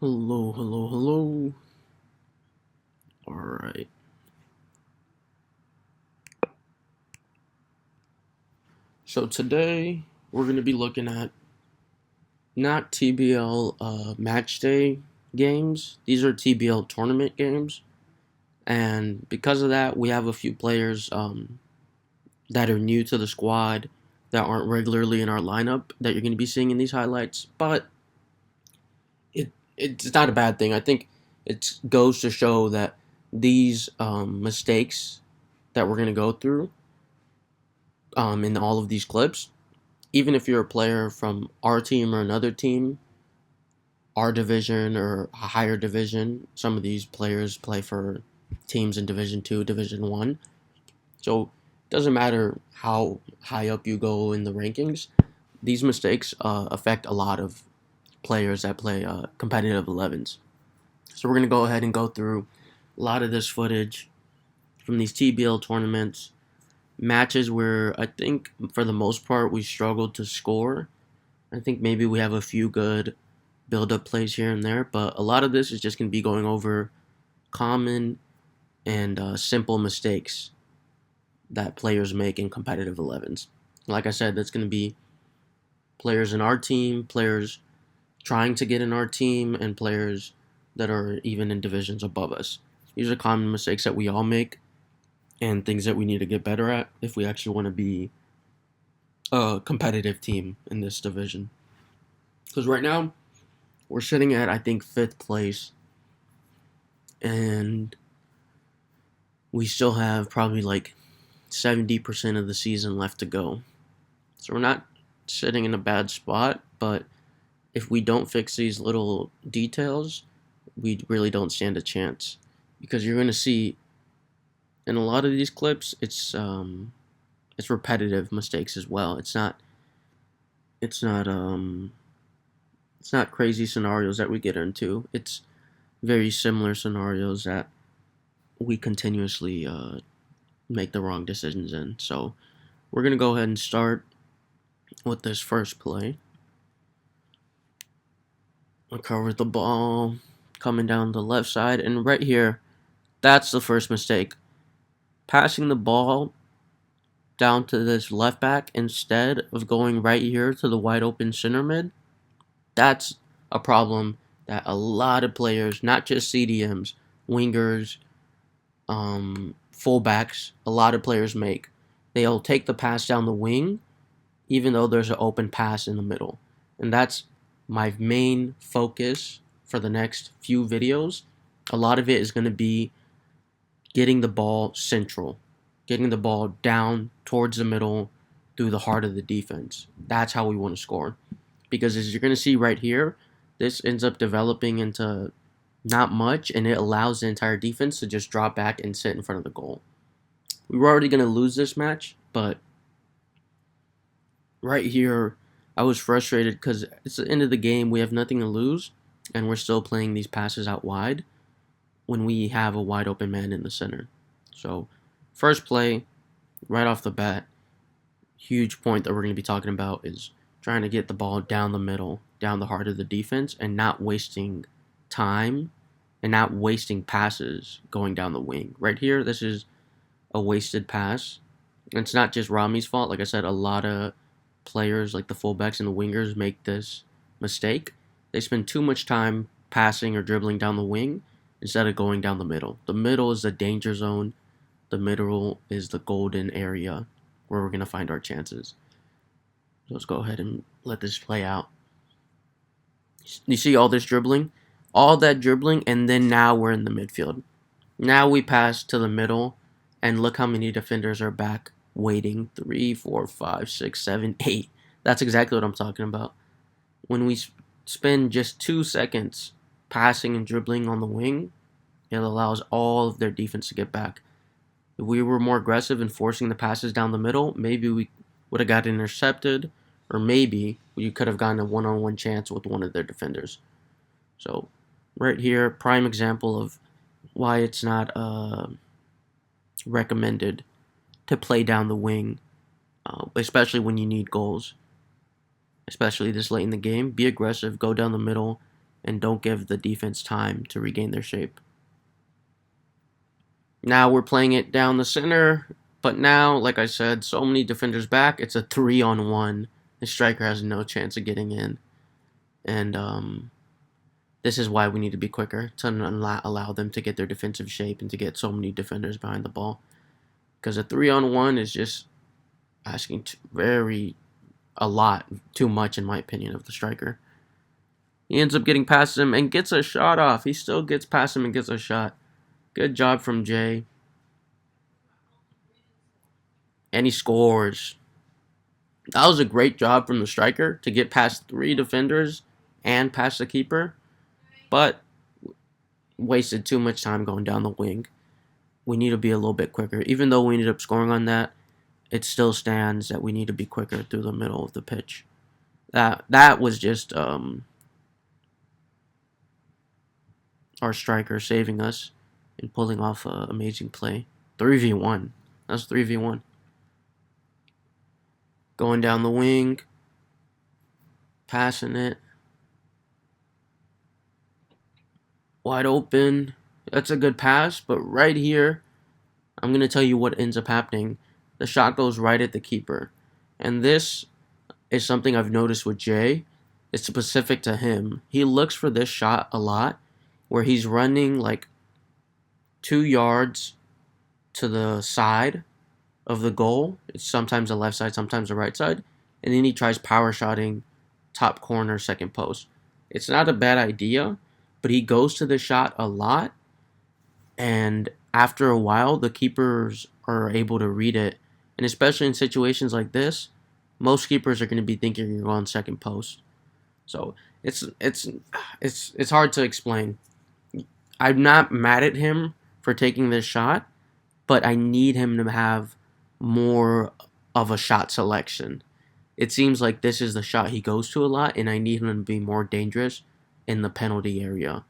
Hello, hello, hello. Alright. So today we're going to be looking at not TBL match day games. These are TBL tournament games. And because of that, we have a few players that are new to the squad that aren't regularly in our lineup that you're going to be seeing in these highlights. But it's not a bad thing. I think it goes to show that these mistakes that we're going to go through in all of these clips, even if you're a player from our team or another team, our division or a higher division, some of these players play for teams in Division 2, Division 1. So it doesn't matter how high up you go in the rankings, these mistakes affect a lot of players that play competitive 11s. So we're going to go ahead and go through a lot of this footage from these TBL tournaments, matches where I think for the most part we struggled to score. I think maybe we have a few good build up plays here and there, but a lot of this is just going to be going over common and simple mistakes that players make in competitive 11s. Like I said, that's going to be players in our team, players trying to get in our team, and players that are even in divisions above us. These are common mistakes that we all make and things that we need to get better at if we actually want to be a competitive team in this division. Because right now, we're sitting at, I think, fifth place, and we still have probably like 70% of the season left to go. So we're not sitting in a bad spot, but if we don't fix these little details, we really don't stand a chance. Because you're going to see in a lot of these clips, it's repetitive mistakes as well. It's not it's not crazy scenarios that we get into. It's very similar scenarios that we continuously make the wrong decisions in. So we're going to go ahead and start with this first play. I covered the ball coming down the left side, and right here, that's the first mistake. Passing the ball down to this left back instead of going right here to the wide open center mid, that's a problem that a lot of players, not just CDMs, wingers, fullbacks, a lot of players make. They'll take the pass down the wing even though there's an open pass in the middle. And that's my main focus for the next few videos. A lot of it is going to be getting the ball central, getting the ball down towards the middle through the heart of the defense. That's how we want to score. Because as you're going to see right here, this ends up developing into not much, and it allows the entire defense to just drop back and sit in front of the goal. We were already going to lose this match, but right here, I was frustrated because it's the end of the game. We have nothing to lose, and we're still playing these passes out wide when we have a wide open man in the center. So, first play, right off the bat, huge point that we're going to be talking about is trying to get the ball down the middle, down the heart of the defense, and not wasting time and not wasting passes going down the wing. Right here, this is a wasted pass. It's not just Rami's fault. Like I said, a lot of players like the fullbacks and the wingers make this mistake. They spend too much time passing or dribbling down the wing instead of going down the middle. The middle is the danger zone. The middle is the golden area where we're going to find our chances. So let's go ahead and let this play out. You see all this dribbling? All that dribbling, and then now we're in the midfield. Now we pass to the middle, and look how many defenders are back waiting. 3, 4, 5, 6, 7, 8. That's exactly what I'm talking about. When we spend just 2 seconds passing and dribbling on the wing, it allows all of their defense to get back. If we were more aggressive in forcing the passes down the middle, maybe we would have got intercepted, or maybe we could have gotten a one-on-one chance with one of their defenders. So, right here, prime example of why it's not recommended to play down the wing, especially when you need goals, especially this late in the game. Be aggressive, go down the middle, and don't give the defense time to regain their shape. Now we're playing it down the center, but now, like I said, so many defenders back, it's a 3-on-1. The striker has no chance of getting in. And this is why we need to be quicker, to not allow them to get their defensive shape and to get so many defenders behind the ball. Because a 3-on-1 is just asking a lot, too much in my opinion, of the striker. He ends up getting past him and gets a shot off. He still gets past him and gets a shot. Good job from Jay. And he scores. That was a great job from the striker to get past 3 defenders and past the keeper. But wasted too much time going down the wing. We need to be a little bit quicker. Even though we ended up scoring on that, it still stands that we need to be quicker through the middle of the pitch. That was just our striker saving us and pulling off an amazing play. 3v1. That's 3v1. Going down the wing. Passing it. Wide open. That's a good pass, but right here, I'm going to tell you what ends up happening. The shot goes right at the keeper. And this is something I've noticed with Jay. It's specific to him. He looks for this shot a lot, where he's running like 2 yards to the side of the goal. It's sometimes the left side, sometimes the right side. And then he tries power shotting top corner, second post. It's not a bad idea, but he goes to the shot a lot. And after a while, the keepers are able to read it. And especially in situations like this, most keepers are going to be thinking you're on second post. So it's hard to explain. I'm not mad at him for taking this shot, but I need him to have more of a shot selection. It seems like this is the shot he goes to a lot, and I need him to be more dangerous in the penalty area,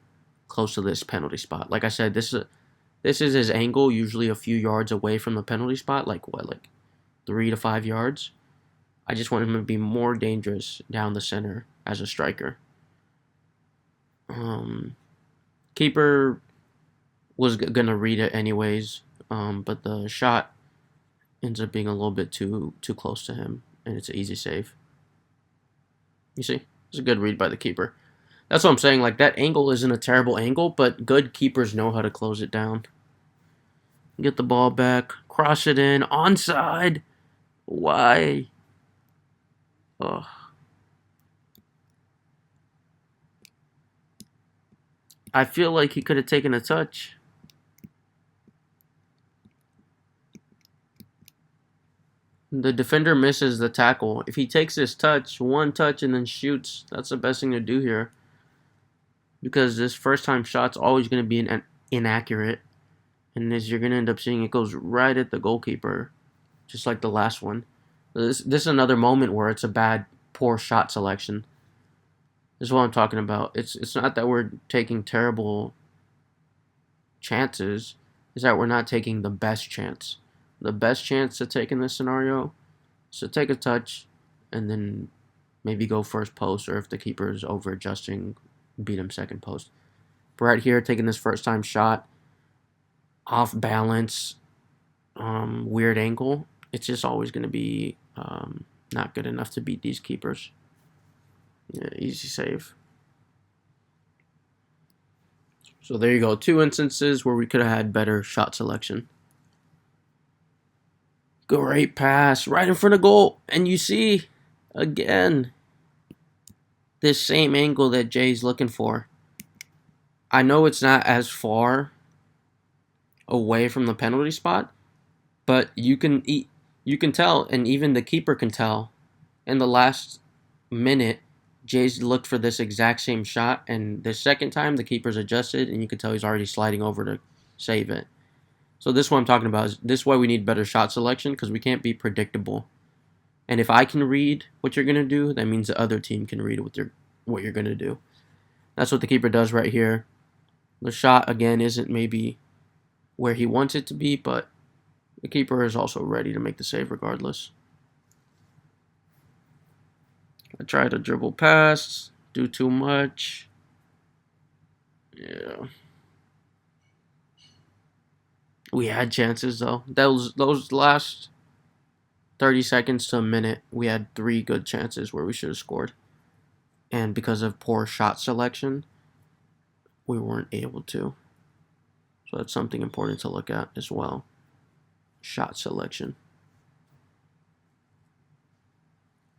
close to this penalty spot. Like I said, this is his angle, usually a few yards away from the penalty spot, like 3 to 5 yards. I just want him to be more dangerous down the center as a striker. Keeper was gonna read it anyways, but the shot ends up being a little bit too close to him, and it's an easy save. You see, it's a good read by the keeper. That's what I'm saying. Like, that angle isn't a terrible angle, but good keepers know how to close it down. Get the ball back, cross it in, onside. Why? Ugh. I feel like he could have taken a touch. The defender misses the tackle. If he takes this touch, one touch, and then shoots, that's the best thing to do here. Because this first-time shot's always going to be inaccurate. And as you're going to end up seeing, it goes right at the goalkeeper, just like the last one. This is another moment where it's a poor shot selection. This is what I'm talking about. It's not that we're taking terrible chances. It's that we're not taking the best chance. The best chance to take in this scenario is to take a touch and then maybe go first post, or if the keeper is over adjusting, beat him second post. But right here, taking this first time shot, off balance, weird angle, it's just always going to be not good enough to beat these keepers. Yeah, easy save. So there you go. 2 instances where we could have had better shot selection. Great pass right in front of goal. And you see, again, this same angle that Jay's looking for. I know it's not as far away from the penalty spot, but you can tell, and even the keeper can tell, in the last minute, Jay's looked for this exact same shot, and the second time the keeper's adjusted, and you can tell he's already sliding over to save it. So this is what I'm talking about. This is why we need better shot selection, because we can't be predictable. And if I can read what you're going to do, that means the other team can read what you're going to do. That's what the keeper does right here. The shot, again, isn't maybe where he wants it to be, but the keeper is also ready to make the save regardless. I try to dribble past, do too much. Yeah. We had chances though. Those last 30 seconds to a minute, we had 3 good chances where we should have scored. And because of poor shot selection, we weren't able to. So that's something important to look at as well. Shot selection.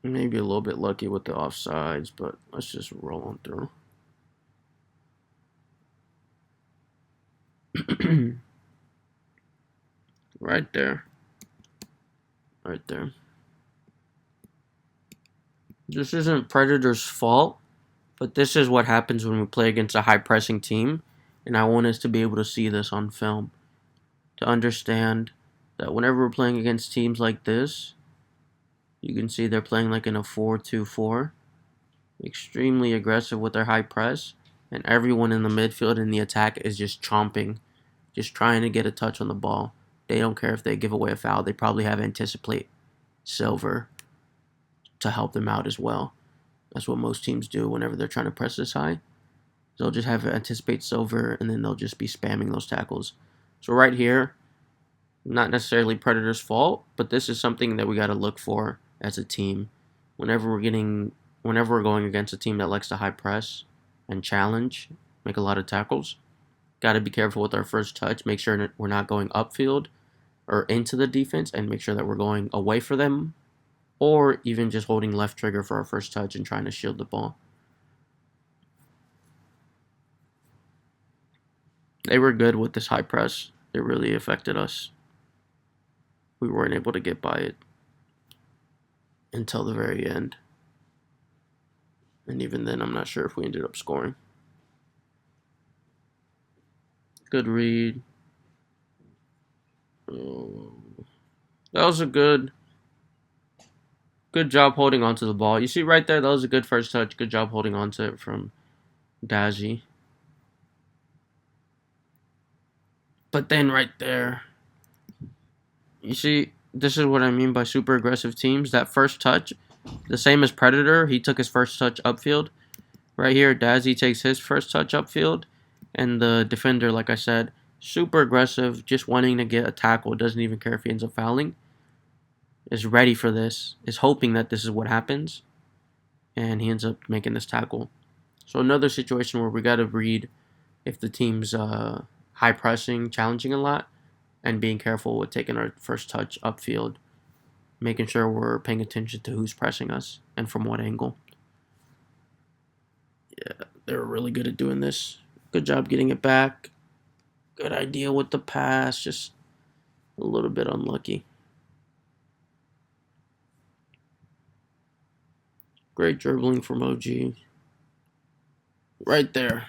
Maybe a little bit lucky with the offsides, but let's just roll on through. Right there. Right there. This isn't Predator's fault, but this is what happens when we play against a high pressing team. And I want us to be able to see this on film. To understand that whenever we're playing against teams like this, you can see they're playing like in a 4-2-4. Extremely aggressive with their high press. And everyone in the midfield and the attack is just chomping. Just trying to get a touch on the ball. They don't care if they give away a foul. They probably have anticipate Silver to help them out as well. That's what most teams do whenever they're trying to press this high. They'll just have anticipate Silver, and then they'll just be spamming those tackles. So right here, not necessarily Predator's fault, but this is something that we got to look for as a team. Whenever we're going against a team that likes to high press and challenge, make a lot of tackles, got to be careful with our first touch. Make sure we're not going upfield or into the defense, and make sure that we're going away for them, or even just holding left trigger for our first touch and trying to shield the ball. They were good with this high press. It really affected us. We weren't able to get by it until the very end. And even then, I'm not sure if we ended up scoring. Good read. Oh, that was a good job holding onto the ball. You see right there, that was a good first touch. Good job holding onto it from Daji. But then right there, you see, this is what I mean by super aggressive teams. That first touch, the same as Predator, he took his first touch upfield. Right here, Dazi takes his first touch upfield. And the defender, like I said, super aggressive, just wanting to get a tackle, doesn't even care if he ends up fouling. Is ready for this, is hoping that this is what happens. And he ends up making this tackle. So another situation where we got to read if the team's high pressing, challenging a lot, and being careful with taking our first touch upfield, making sure we're paying attention to who's pressing us and from what angle. Yeah, they were really good at doing this. Good job getting it back. Good idea with the pass, just a little bit unlucky. Great dribbling from OG. Right there.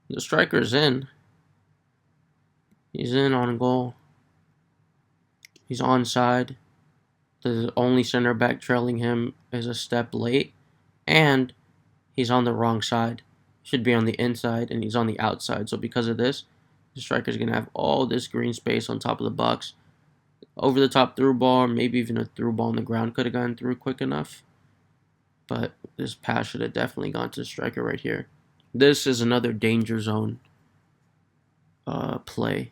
The striker's in. He's in on goal. He's onside. The only center back trailing him is a step late. And he's on the wrong side. Should be on the inside, and he's on the outside. So because of this, the striker's going to have all this green space on top of the box. Over the top through ball, or maybe even a through ball on the ground could have gone through quick enough. But this pass should have definitely gone to the striker right here. This is another danger zone play.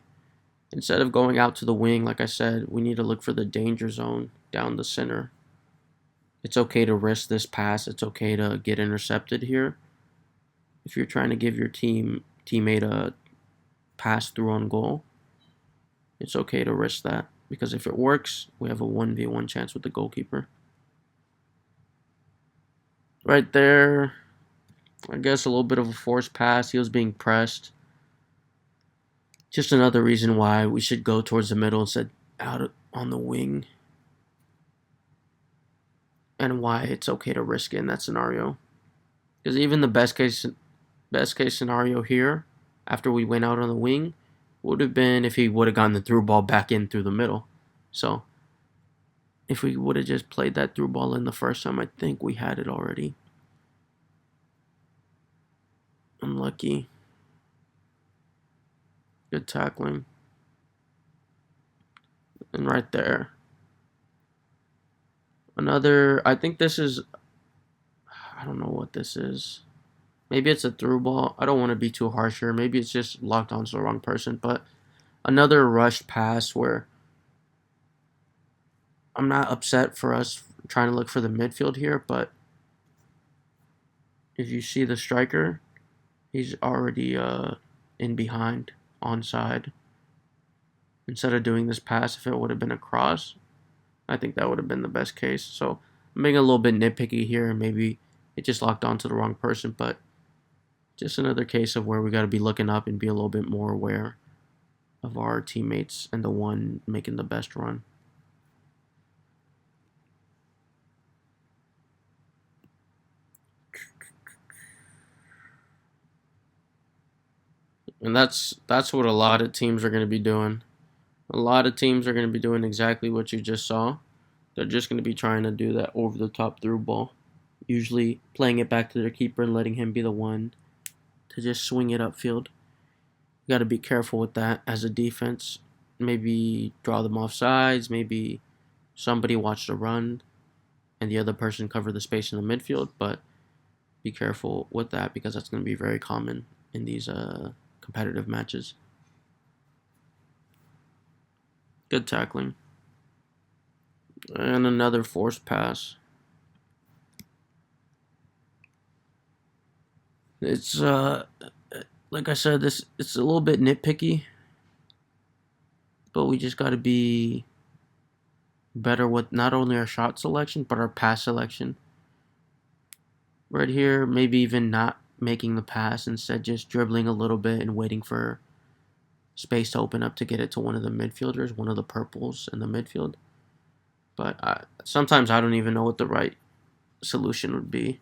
Instead of going out to the wing, like I said, we need to look for the danger zone down the center. It's okay to risk this pass. It's okay to get intercepted here. If you're trying to give your teammate a pass through on goal, it's okay to risk that. Because if it works, we have a 1v1 chance with the goalkeeper. Right there, I guess a little bit of a forced pass. He was being pressed. Just another reason why we should go towards the middle instead out on the wing. And why it's okay to risk it in that scenario. Because even the best case scenario here, after we went out on the wing, would have been if he would have gotten the through ball back in through the middle. So, if we would have just played that through ball in the first time, I think we had it already. Unlucky. Good tackling. And right there. Another, I think this is, I don't know what this is. Maybe it's a through ball. I don't want to be too harsh here. Maybe it's just locked onto the wrong person. But another rushed pass where I'm not upset for us trying to look for the midfield here. But if you see the striker, he's already in behind, onside. Instead of doing this pass, if it would have been a cross, I think that would have been the best case. So I'm being a little bit nitpicky here, and maybe it just locked onto the wrong person. But just another case of where we got to be looking up and be a little bit more aware of our teammates and the one making the best run. And that's what a lot of teams are going to be doing. A lot of teams are going to be doing exactly what you just saw. They're just going to be trying to do that over the top through ball, usually playing it back to their keeper and letting him be the one to just swing it upfield. You got to be careful with that as a defense. Maybe draw them off sides. Maybe somebody watch the run and the other person cover the space in the midfield. But be careful with that because that's going to be very common in these competitive matches. Good tackling. And another forced pass. It's like I said, it's a little bit nitpicky, but we just got to be better with not only our shot selection but our pass selection. Right here, maybe even not making the pass, instead just dribbling a little bit and waiting for space to open up to get it to one of the midfielders, one of the purples in the midfield. But sometimes I don't even know what the right solution would be.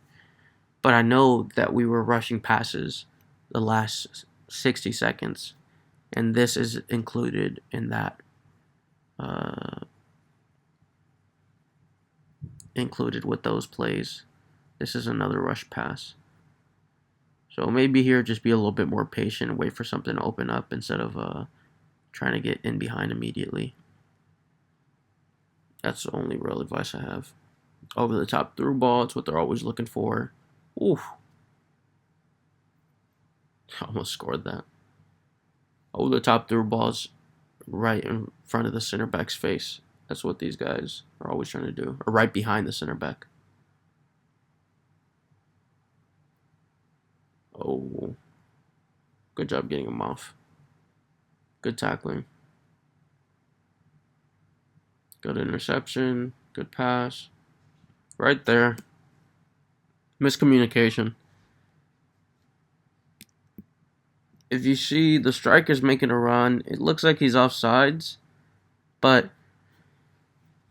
But I know that we were rushing passes the last 60 seconds, and this is included in that. Included with those plays. This is another rush pass. So maybe here just be a little bit more patient and wait for something to open up instead of trying to get in behind immediately. That's the only real advice I have. Over the top through ball, it's what they're always looking for. Oof. I almost scored that. Over the top through balls right in front of the center back's face. That's what these guys are always trying to do. Or right behind the center back. Oh. Good job getting him off. Good tackling. Good interception. Good pass. Right there. Miscommunication. If you see the striker's making a run, it looks like he's offsides. But,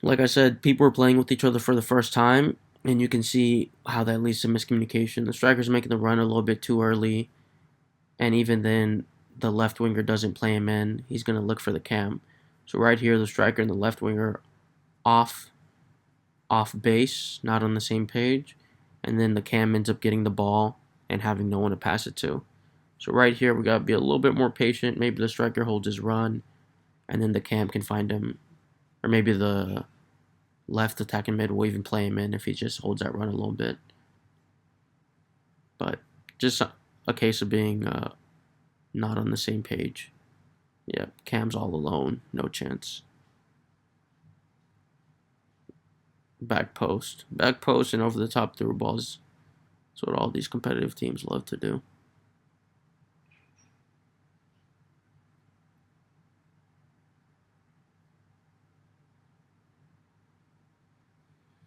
like I said, people are playing with each other for the first time. And you can see how that leads to miscommunication. The striker's making the run a little bit too early. And even then, the left winger doesn't play him in. He's going to look for the cam. So right here, the striker and the left winger off base, not on the same page. And then the cam ends up getting the ball and having no one to pass it to. So right here, we got to be a little bit more patient. Maybe the striker holds his run, and then the cam can find him. Or maybe the left attacking mid will even play him in if he just holds that run a little bit. But just a case of being not on the same page. Yeah, Cam's all alone. No chance. Back post. Back post and over the top through balls. That's what all these competitive teams love to do.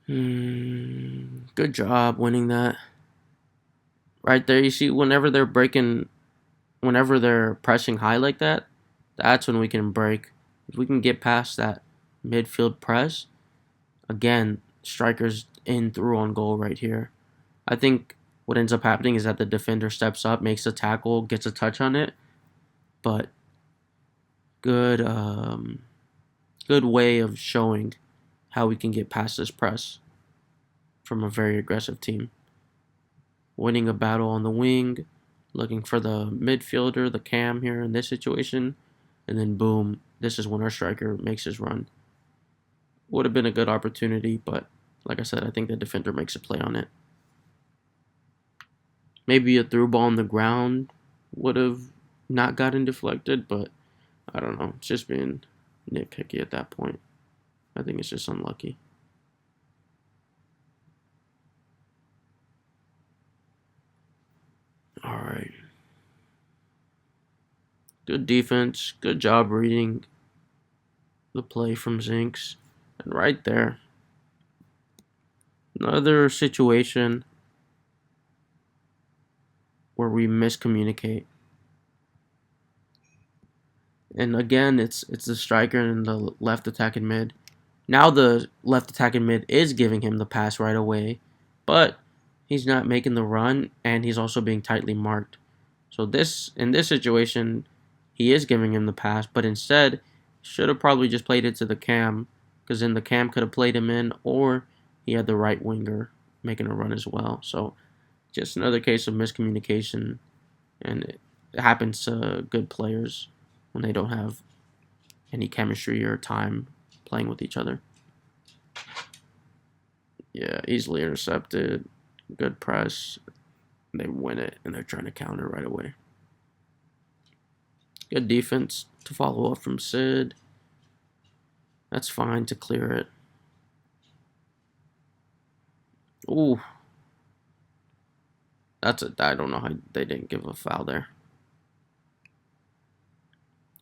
Good job winning that. Right there, you see, whenever they're pressing high like that, that's when we can break. If we can get past that midfield press, again, strikers in through on goal right here. I think what ends up happening is that the defender steps up, makes a tackle, gets a touch on it, but good way of showing how we can get past this press from a very aggressive team. Winning a battle on the wing, looking for the midfielder, the cam here in this situation, and then boom, this is when our striker makes his run. Would have been a good opportunity, but Like I said, I think the defender makes a play on it. Maybe a through ball on the ground would have not gotten deflected, but I don't know. It's just being nitpicky at that point. I think it's just unlucky. All right. Good defense. Good job reading the play from Zinks. And right there, another situation where we miscommunicate. And again, it's the striker and the left attacking mid. Now the left attacking mid is giving him the pass right away, but he's not making the run, and he's also being tightly marked. So in this situation, he is giving him the pass, but instead should have probably just played it to the cam, because then the cam could have played him in, or he had the right winger making a run as well. So just another case of miscommunication, and it happens to good players when they don't have any chemistry or time playing with each other. Yeah, easily intercepted. Good press. They win it, and they're trying to counter right away. Good defense to follow up from Sid. That's fine to clear it. Ooh. I don't know how they didn't give a foul there.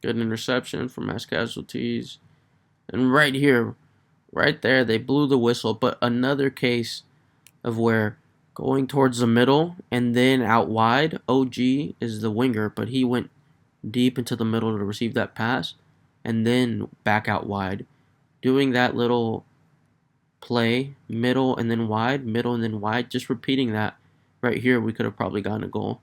Good interception from mass casualties. And right here, right there, they blew the whistle. But another case of where going towards the middle and then out wide, OG is the winger, but he went deep into the middle to receive that pass and then back out wide. Doing that little play, middle and then wide, just repeating that right here, we could have probably gotten a goal.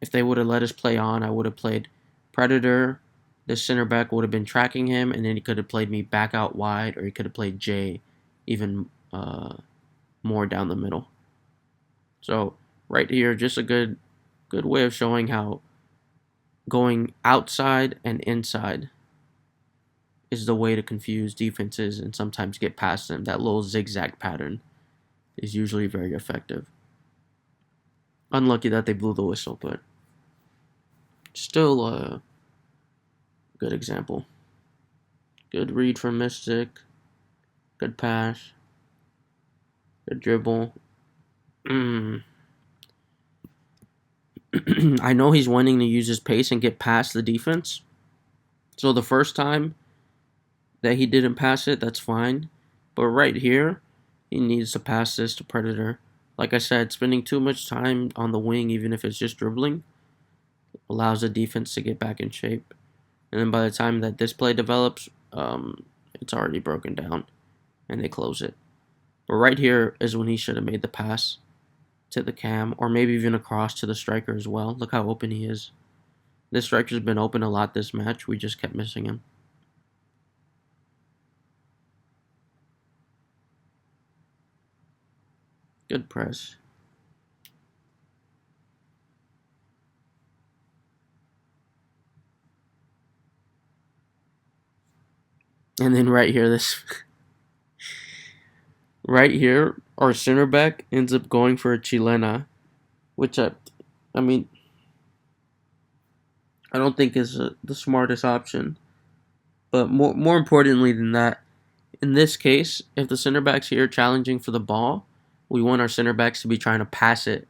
If they would have let us play on, I would have played Predator. The center back would have been tracking him, and then he could have played me back out wide, or he could have played Jay even more down the middle. So right here, just a good way of showing how going outside and inside is the way to confuse defenses and sometimes get past them. That little zigzag pattern is usually very effective. Unlucky that they blew the whistle, but still a good example. Good read from Mystic. Good pass. Good dribble. I know he's wanting to use his pace and get past the defense. So the first time that he didn't pass it, that's fine. But right here, he needs to pass this to Predator. Like I said, spending too much time on the wing, even if it's just dribbling, allows the defense to get back in shape. And then by the time that this play develops, it's already broken down, and they close it. But right here is when he should have made the pass to the cam, or maybe even across to the striker as well. Look how open he is. This striker's been open a lot this match. We just kept missing him. Good press. And then right here, right here, our center back ends up going for a chilena, which I mean, I don't think is the smartest option. But more importantly than that, in this case, if the center back's here challenging for the ball, we want our center backs to be trying to pass it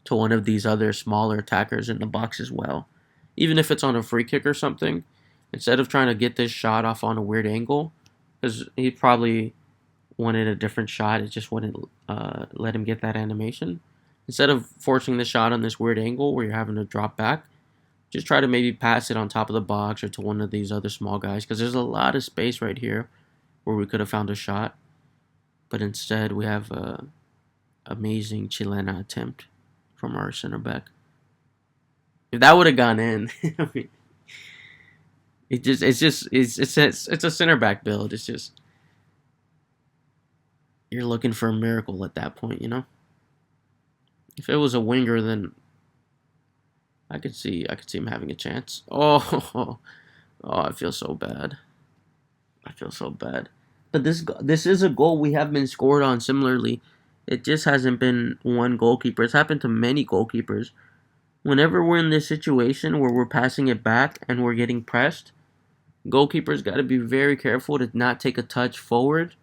to one of these other smaller attackers in the box as well. Even if it's on a free kick or something, instead of trying to get this shot off on a weird angle, because he probably wanted a different shot, it just wouldn't let him get that animation. Instead of forcing the shot on this weird angle where you're having to drop back, just try to maybe pass it on top of the box or to one of these other small guys, because there's a lot of space right here where we could have found a shot. But instead, we have a amazing chilena attempt from our center back. If that would have gone in, I mean, it's a center back build. It's just you're looking for a miracle at that point, you know. If it was a winger, then I could see him having a chance. Oh, I feel so bad. I feel so bad. But this is a goal we have been scored on similarly. It just hasn't been one goalkeeper. It's happened to many goalkeepers. Whenever we're in this situation where we're passing it back and we're getting pressed, goalkeepers got to be very careful to not take a touch forward.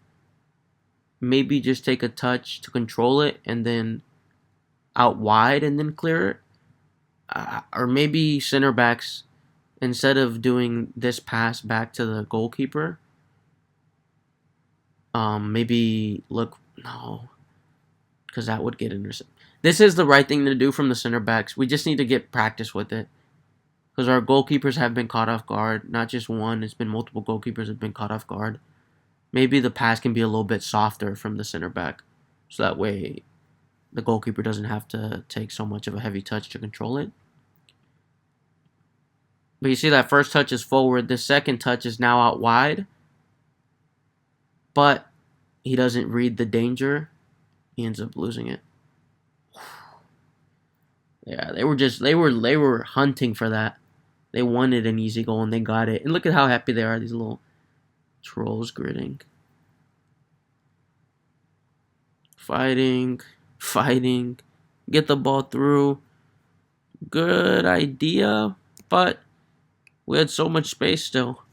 Maybe just take a touch to control it and then out wide and then clear it. Or maybe center backs, instead of doing this pass back to the goalkeeper, maybe look, no, because that would get intercepted. This is the right thing to do from the center backs. We just need to get practice with it. Because our goalkeepers have been caught off guard. Not just one, it's been multiple goalkeepers have been caught off guard. Maybe the pass can be a little bit softer from the center back. So that way the goalkeeper doesn't have to take so much of a heavy touch to control it. But you see that first touch is forward. The second touch is now out wide. But he doesn't read the danger. He ends up losing it. Yeah, they were hunting for that. They wanted an easy goal and they got it. And look at how happy they are, these little trolls gritting. Fighting. Get the ball through. Good idea, but we had so much space still.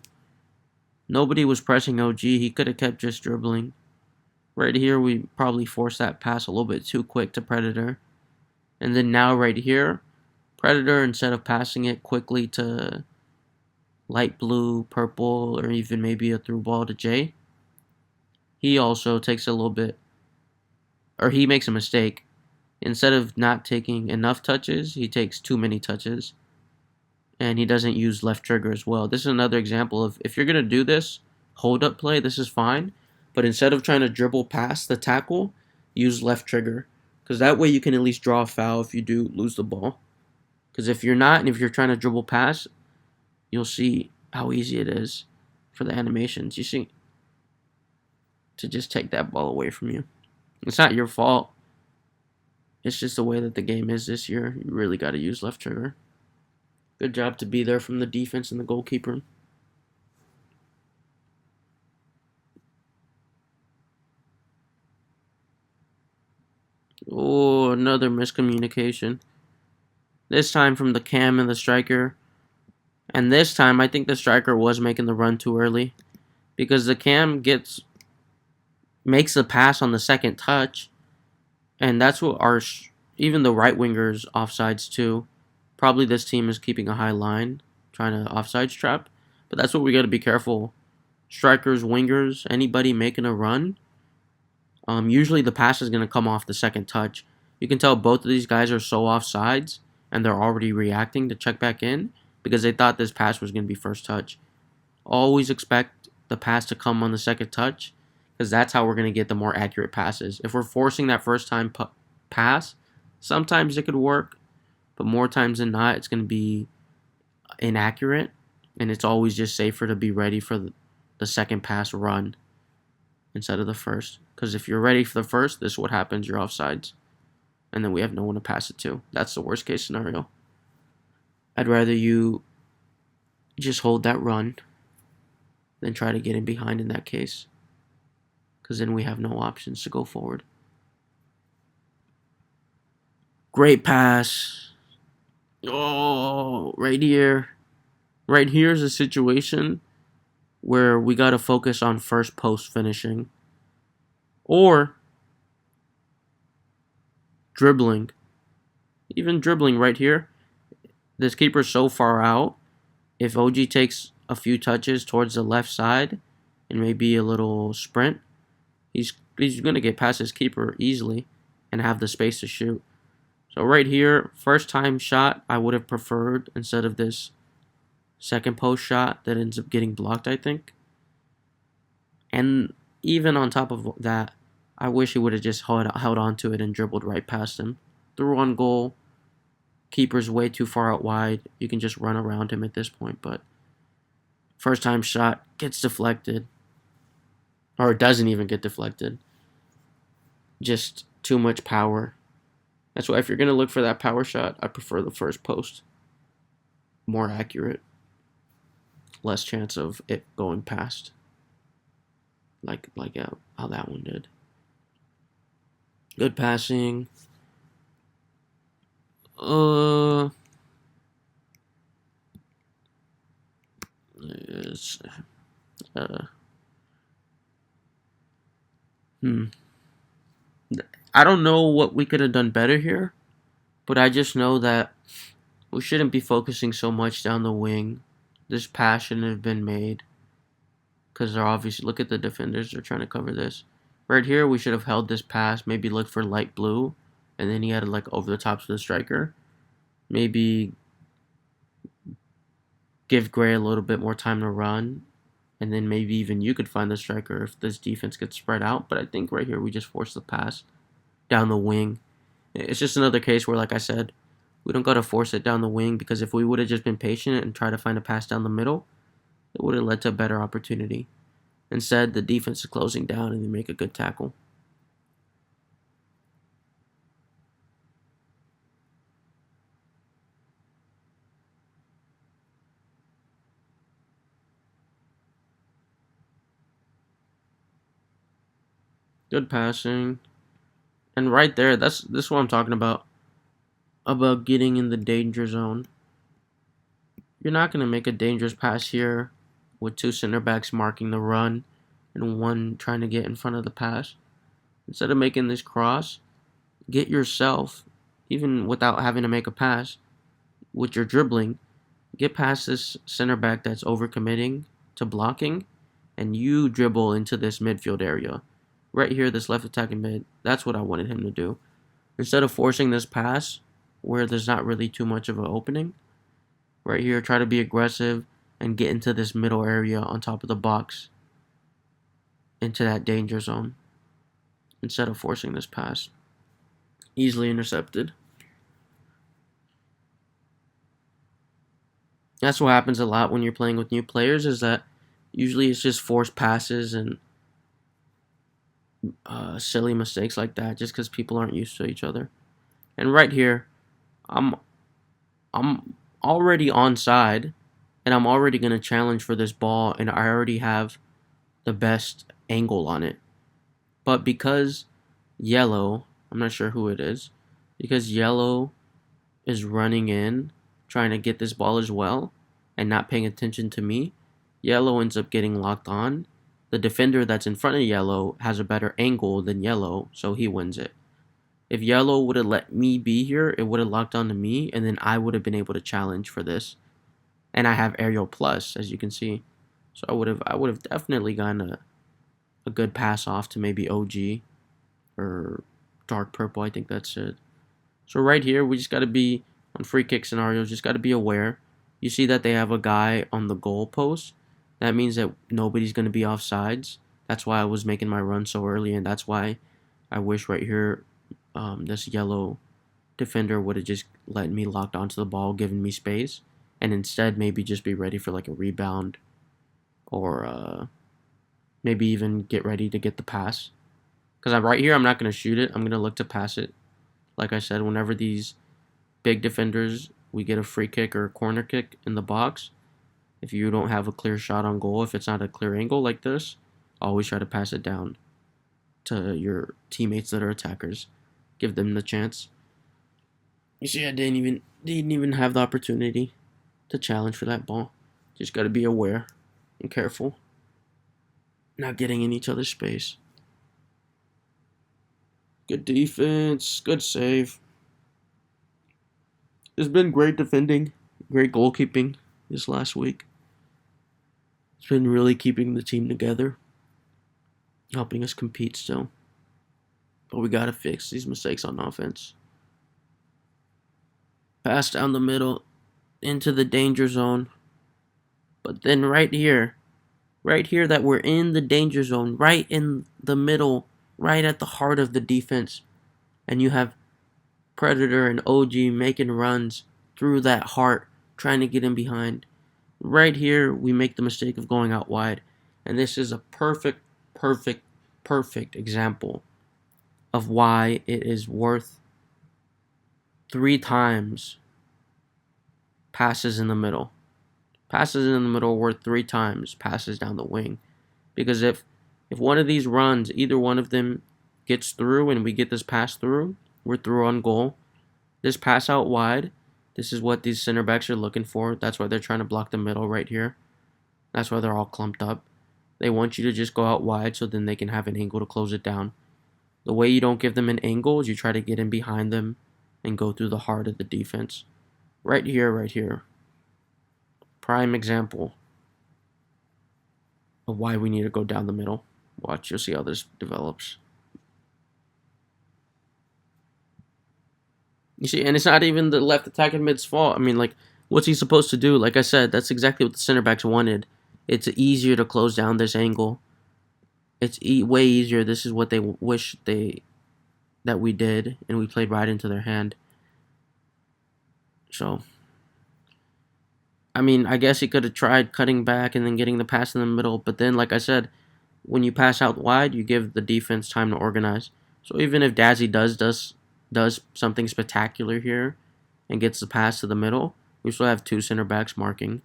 Nobody was pressing OG. He could have kept just dribbling. Right here, we probably forced that pass a little bit too quick to Predator. And then now right here, Predator, instead of passing it quickly to light blue, purple, or even maybe a through ball to Jay, he also takes a little bit, or he makes a mistake. Instead of not taking enough touches, he takes too many touches. And he doesn't use left trigger as well. This is another example of, if you're going to do this hold up play, this is fine. But instead of trying to dribble past the tackle, use left trigger. Because that way you can at least draw a foul if you do lose the ball. Because if you're not, and if you're trying to dribble past, you'll see how easy it is for the animations. You see, to just take that ball away from you. It's not your fault. It's just the way that the game is this year. You really got to use left trigger. Good job to be there from the defense and the goalkeeper. Oh, another miscommunication. This time from the cam and the striker. And this time, I think the striker was making the run too early. Because the cam makes the pass on the second touch. And that's what even the right wingers offsides too. Probably this team is keeping a high line, trying to offsides trap. But that's what we got to be careful. Strikers, wingers, anybody making a run, usually the pass is going to come off the second touch. You can tell both of these guys are so offsides, and they're already reacting to check back in because they thought this pass was going to be first touch. Always expect the pass to come on the second touch because that's how we're going to get the more accurate passes. If we're forcing that first time pass, sometimes it could work, but more times than not, it's going to be inaccurate, and it's always just safer to be ready for the second pass run instead of the first. Because if you're ready for the first, this is what happens, you're offsides. And then we have no one to pass it to. That's the worst case scenario. I'd rather you just hold that run than try to get in behind in that case. Because then we have no options to go forward. Great pass. Oh, right here. Right here is a situation where we got to focus on first post finishing. Or dribbling. Even dribbling right here. This keeper's so far out. If OG takes a few touches towards the left side and maybe a little sprint, he's going to get past his keeper easily and have the space to shoot. So right here, first time shot I would have preferred instead of this second post shot that ends up getting blocked, I think. And even on top of that, I wish he would have just held on to it and dribbled right past him. Through on goal. Keeper's way too far out wide. You can just run around him at this point, but first time shot gets deflected. Or it doesn't even get deflected. Just too much power. That's why if you're going to look for that power shot, I prefer the first post. More accurate. Less chance of it going past. like how that one did. Good passing. Uh, it's, uh, hmm. I don't know what we could have done better here, but I just know that we shouldn't be focusing so much down the wing. This pass shouldn't have been made because they're obviously look at the defenders. They're trying to cover this. Right here, we should have held this pass. Maybe look for light blue, and then he had to like over the top to the striker. Maybe give Gray a little bit more time to run, and then maybe even you could find the striker if this defense gets spread out. But I think right here we just force the pass down the wing. It's just another case where, like I said, we don't got to force it down the wing because if we would have just been patient and tried to find a pass down the middle, it would have led to a better opportunity. Instead, the defense is closing down and they make a good tackle. Good passing. And right there, this is what I'm talking about getting in the danger zone. You're not going to make a dangerous pass here with two center backs marking the run and one trying to get in front of the pass. Instead of making this cross, get yourself, even without having to make a pass, with your dribbling, get past this center back that's overcommitting to blocking, and you dribble into this midfield area. Right here, this left attacking mid, that's what I wanted him to do. Instead of forcing this pass where there's not really too much of an opening, right here, try to be aggressive and get into this middle area on top of the box, into that danger zone, instead of forcing this pass. Easily intercepted. That's what happens a lot when you're playing with new players, is that usually it's just forced passes and silly mistakes like that just because people aren't used to each other. And right here, I'm I'm already onside, and I'm already gonna challenge for this ball, and I already have the best angle on it. But because yellow, I'm not sure who it is, because yellow is running in, trying to get this ball as well, and not paying attention to me, yellow ends up getting locked on. The defender that's in front of yellow has a better angle than yellow, so he wins it. If yellow would have let me be here, it would have locked onto me, and then I would have been able to challenge for this. And I have aerial plus, as you can see. So I would have definitely gotten a good pass off to maybe OG or dark purple. I think that's it. So right here, we just got to be on free kick scenarios. Just got to be aware. You see that they have a guy on the goal post. That means that nobody's going to be offsides. That's why I was making my run so early, and that's why I wish right here this yellow defender would have just let me locked onto the ball, given me space, and instead maybe just be ready for like a rebound or maybe even get ready to get the pass. Because right here, I'm not going to shoot it. I'm going to look to pass it. Like I said, whenever these big defenders, we get a free kick or a corner kick in the box, if you don't have a clear shot on goal, if it's not a clear angle like this, always try to pass it down to your teammates that are attackers. Give them the chance. You see, I didn't even have the opportunity to challenge for that ball. Just got to be aware and careful, not getting in each other's space. Good defense, good save. It's been great defending, great goalkeeping this last week. It's been really keeping the team together, helping us compete still. But we got to fix these mistakes on offense. Pass down the middle into the danger zone. But then right here that we're in the danger zone, right in the middle, right at the heart of the defense. And you have Predator and OG making runs through that heart, trying to get in behind. Right here, we make the mistake of going out wide. And this is a perfect example of why it is worth 3 times passes in the middle. Passes in the middle are worth 3 times passes down the wing. Because if If one of these runs, either one of them gets through and we get this pass through, we're through on goal. This pass out wide, this is what these center backs are looking for. That's why they're trying to block the middle right here. That's why they're all clumped up. They want you to just go out wide so then they can have an angle to close it down. The way you don't give them an angle is you try to get in behind them and go through the heart of the defense. Right here, right here. Prime example of why we need to go down the middle. Watch, you'll see how this develops. You see, and it's not even the left attacking mid's fault. I mean, like, what's he supposed to do? Like I said, that's exactly what the center backs wanted. It's easier to close down this angle. It's way easier. This is what they wish that we did, and we played right into their hand. So, I mean, I guess he could have tried cutting back and then getting the pass in the middle, but then, like I said, when you pass out wide, you give the defense time to organize. So even if Dazzy does something spectacular here and gets the pass to the middle, we still have two center backs marking.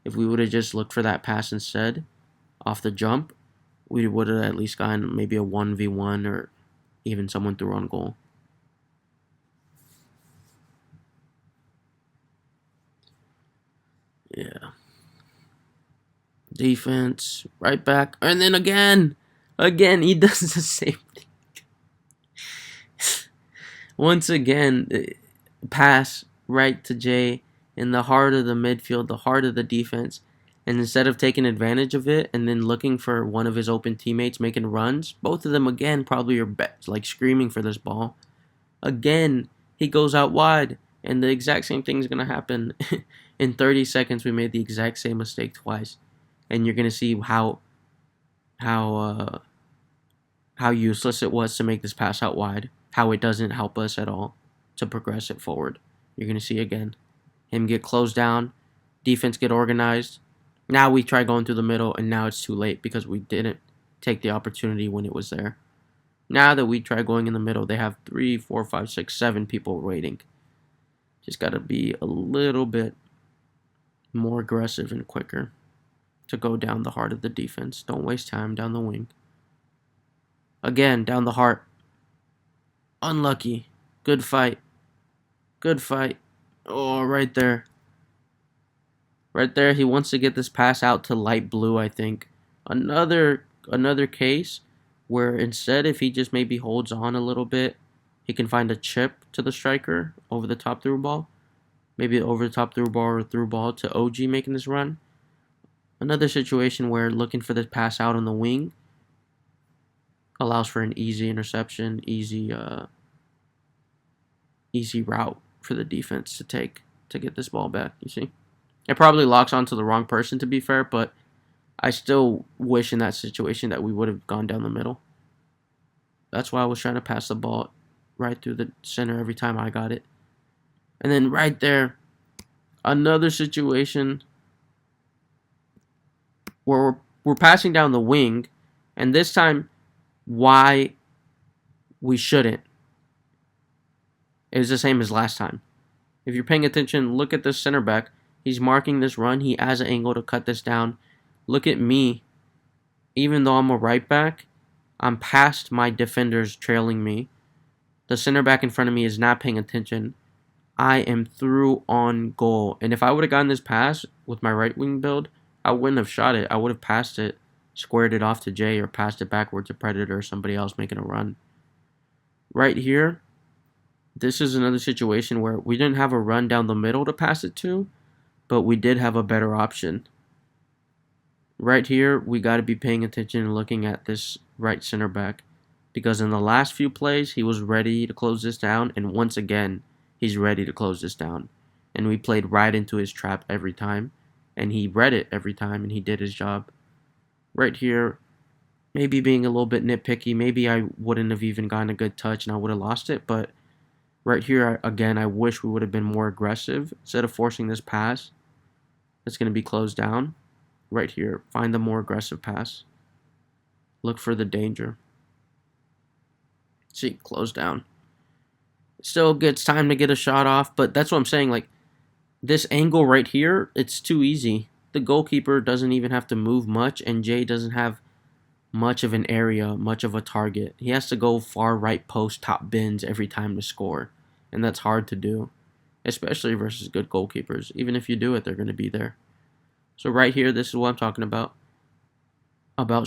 If we would have just looked for that pass instead off the jump, we would have at least gotten maybe a 1v1 or even someone through on goal. Yeah. Defense, right back, and then again, he does the same thing. Once again, pass right to Jay in the heart of the midfield, the heart of the defense. And instead of taking advantage of it and then looking for one of his open teammates making runs, both of them again probably are like screaming for this ball. Again, he goes out wide, and the exact same thing is going to happen. In 30 seconds, we made the exact same mistake twice. And you're going to see how useless it was to make this pass out wide, how it doesn't help us at all to progress it forward. You're going to see again him get closed down, defense get organized. Now we try going through the middle, and now it's too late because we didn't take the opportunity when it was there. Now that we try going in the middle, they have 3, 4, 5, 6, 7 people waiting. Just got to be a little bit more aggressive and quicker to go down the heart of the defense. Don't waste time down the wing. Again, down the heart. Unlucky. Good fight. Good fight. Oh, right there. Right there, he wants to get this pass out to light blue, I think. Another case where instead, if he just maybe holds on a little bit, he can find a chip to the striker over the top through ball. Maybe over the top through ball or through ball to OG making this run. Another situation where looking for this pass out on the wing allows for an easy interception, easy route for the defense to take to get this ball back, you see? It probably locks onto the wrong person, to be fair, but I still wish in that situation that we would have gone down the middle. That's why I was trying to pass the ball right through the center every time I got it. And then right there, another situation where we're passing down the wing, and this time, why we shouldn't is the same as last time. If you're paying attention, look at this center back. He's marking this run. He has an angle to cut this down. Look at me. Even though I'm a right back, I'm past my defenders trailing me. The center back in front of me is not paying attention. I am through on goal. And if I would have gotten this pass with my right wing build, I wouldn't have shot it. I would have passed it, squared it off to Jay, or passed it backward to Predator or somebody else making a run. Right here, this is another situation where we didn't have a run down the middle to pass it to, but we did have a better option. Right here, we got to be paying attention and looking at this right center back, because in the last few plays, he was ready to close this down, and once again, he's ready to close this down. And we played right into his trap every time, and he read it every time, and he did his job. Right here, maybe being a little bit nitpicky, maybe I wouldn't have even gotten a good touch and I would have lost it, but right here, again, I wish we would have been more aggressive. Instead of forcing this pass that's going to be closed down, right here, find the more aggressive pass. Look for the danger. See, close down. Still gets time to get a shot off, but that's what I'm saying. Like, this angle right here, it's too easy. The goalkeeper doesn't even have to move much, and Jay doesn't have much of an area, much of a target. He has to go far right post, top bins every time to score, and that's hard to do, especially versus good goalkeepers. Even if you do it, they're going to be there. So right here, this is what I'm talking about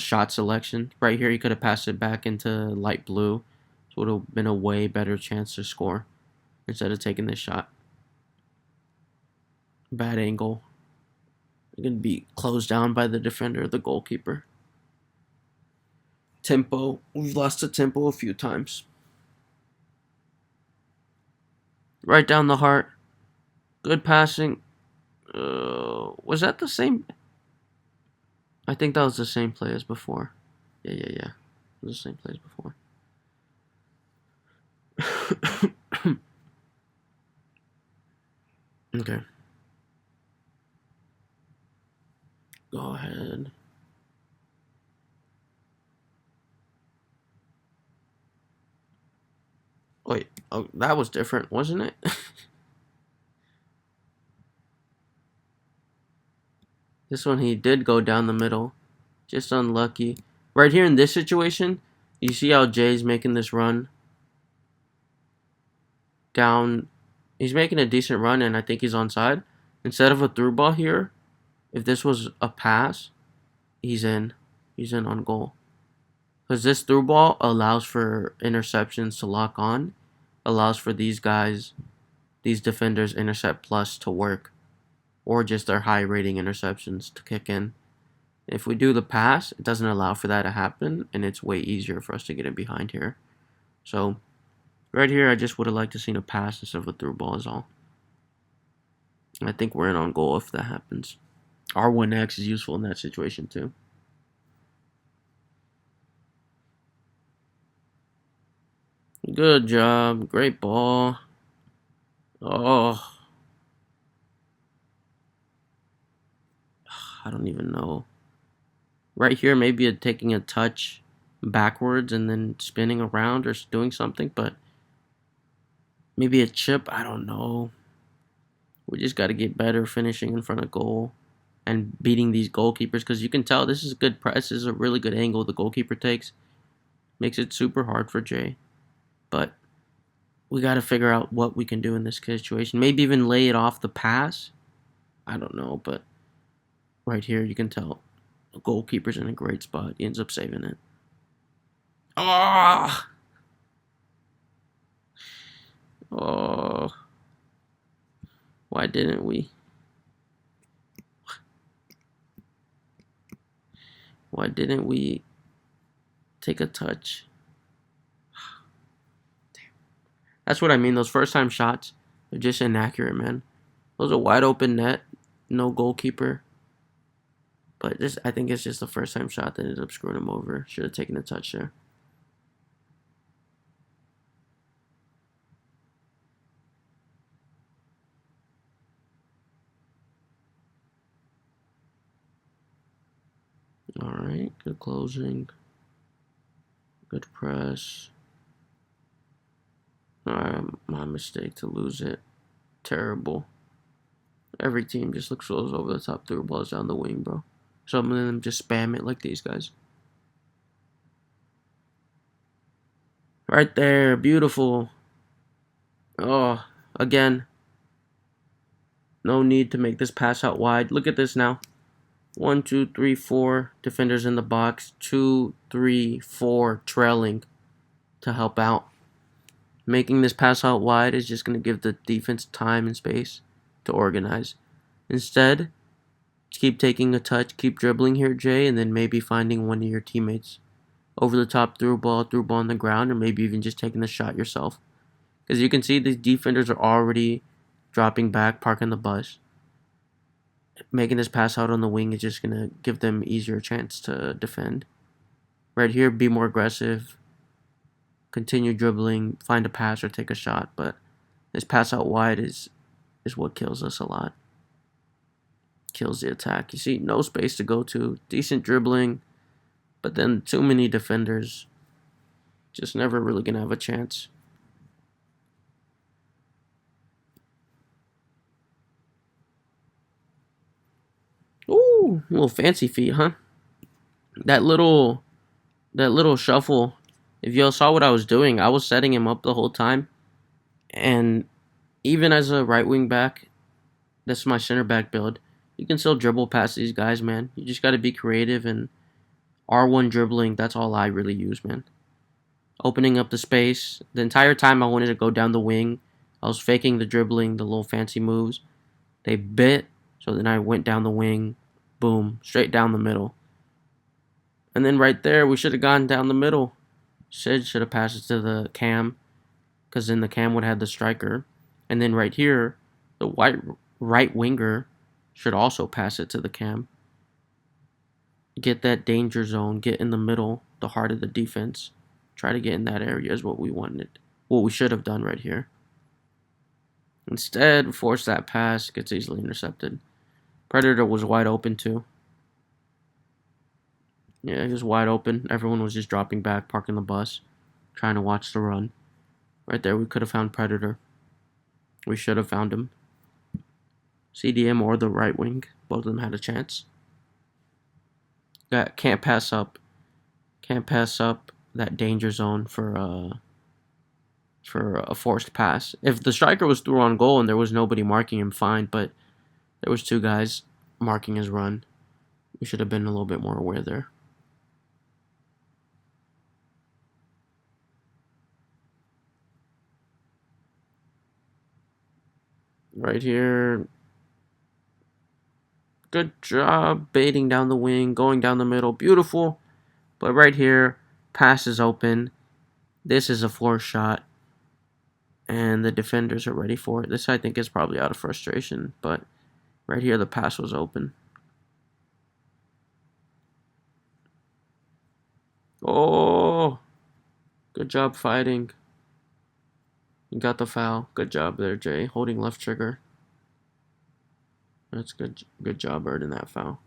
shot selection. Right here, he could have passed it back into light blue, so it would have been a way better chance to score instead of taking this shot. Bad angle. Going to be closed down by the defender, the goalkeeper. Tempo. We've lost the tempo a few times. Right down the heart. Good passing. Was that the same? I think that was the same play as before. Yeah. It was the same play as before. Okay. Go ahead. Wait. Oh, that was different, wasn't it? This one he did go down the middle. Just unlucky. Right here in this situation, you see how Jay's making this run down. He's making a decent run, and I think he's onside. Instead of a through ball here, if this was a pass, he's in. He's in on goal. Because this through ball allows for interceptions to lock on, allows for these guys, these defenders intercept plus to work, or just their high rating interceptions to kick in. If we do the pass, it doesn't allow for that to happen, and it's way easier for us to get in behind here. So, right here, I just would have liked to seen a pass instead of a through ball is all. I think we're in on goal if that happens. R1X is useful in that situation too. Good job. Great ball. Oh. I don't even know. Right here, maybe taking a touch backwards and then spinning around or doing something, but maybe a chip. I don't know. We just got to get better finishing in front of goal and beating these goalkeepers because you can tell this is a good press. This is a really good angle the goalkeeper takes. Makes it super hard for Jay. But we got to figure out what we can do in this situation. Maybe even lay it off the pass. I don't know, but right here you can tell the goalkeeper's in a great spot. He ends up saving it. Oh! Oh. Why didn't we? Why didn't we take a touch? Damn. That's what I mean. Those first time shots are just inaccurate, man. Those are wide open net, no goalkeeper. But this, I think it's just the first time shot that ended up screwing him over. Should have taken a touch there. Alright, good closing. Good press. Alright, my mistake to lose it. Terrible. Every team just looks those over the top through balls down the wing, bro. Some of them just spam it like these guys. Right there, beautiful. Oh, again. No need to make this pass out wide. Look at this now. 1, 2, 3, 4 defenders in the box. 2, 3, 4 trailing to help out. Making this pass out wide is just going to give the defense time and space to organize. Instead, keep taking a touch, keep dribbling here, Jay, and then maybe finding one of your teammates over the top through ball on the ground, or maybe even just taking the shot yourself. Because you can see these defenders are already dropping back, parking the bus. Making this pass out on the wing is just going to give them easier chance to defend. Right here, be more aggressive. Continue dribbling, find a pass or take a shot. But this pass out wide is what kills us a lot. Kills the attack. You see, no space to go to. Decent dribbling. But then too many defenders. Just never really going to have a chance. Ooh, little fancy feet, huh? That little that little shuffle. If y'all saw what I was doing, I was setting him up the whole time. And even as a right wing back, that's my center back build. You can still dribble past these guys, man. You just got to be creative, and R1 dribbling, that's all I really use, man. Opening up the space. The entire time I wanted to go down the wing. I was faking the dribbling, the little fancy moves. They bit, so then I went down the wing. Boom, straight down the middle. And then right there, we should have gone down the middle. Sid should have passed it to the cam, because then the cam would have had the striker. And then right here, the white right winger should also pass it to the cam. Get that danger zone, get in the middle, the heart of the defense. Try to get in that area is what we wanted. What we should have done right here. Instead, force that pass, gets easily intercepted. Predator was wide open too. Yeah, he was wide open. Everyone was just dropping back, parking the bus, trying to watch the run. Right there, we could have found Predator. We should have found him. CDM or the right wing. Both of them had a chance. Can't pass up. Can't pass up that danger zone for a forced pass. If the striker was through on goal and there was nobody marking him, fine. But there was two guys marking his run. We should have been a little bit more aware there. Right here. Good job baiting down the wing, going down the middle. Beautiful. But right here, pass is open. This is a forced shot. And the defenders are ready for it. This, I think, is probably out of frustration. But right here, the pass was open. Oh! Good job fighting. You got the foul. Good job there, Jay. Holding left trigger. That's good. Good job earning that foul.